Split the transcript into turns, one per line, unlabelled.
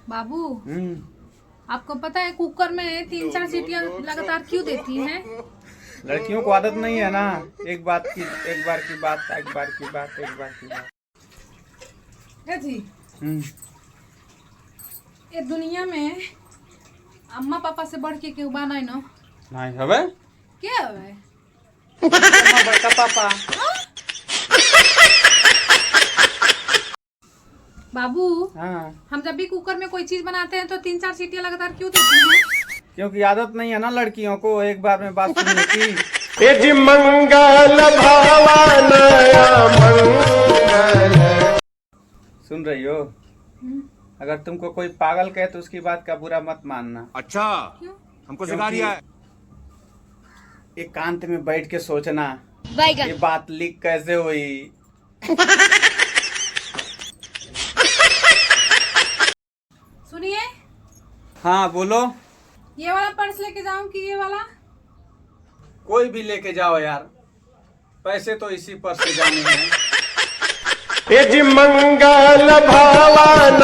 बाबू आपको पता है कुकर में 3-4 सीटियां लगातार क्यों देती हैं?
लड़कियों को आदत नहीं है ना, एक बार की बात।
है जी। ये दुनिया में अम्मा पापा से बढ़ के केहू बाना न
नहीं हवे
क्या हवे?
बड़का पापा।
बाबू
हाँ,
हम जब भी कुकर में कोई चीज बनाते हैं तो 3-4 सीटियां लगातार क्यों देती हैं?
क्योंकि आदत नहीं है ना लड़कियों को एक बार में बात सुनने की।
मंगल मंगल।
सुन रही हो? अगर तुमको कोई पागल कहे तो उसकी बात का बुरा मत मानना।
अच्छा,
क्यों?
हमको सिखा दिया है।
एकांत में बैठ के सोचना ये बात लीक कैसे हुई।
सुनिए,
हाँ बोलो।
ये वाला पर्स लेके जाऊं कि ये वाला?
कोई भी लेके जाओ यार, पैसे तो इसी पर से जाने हैं।
मंगल भावन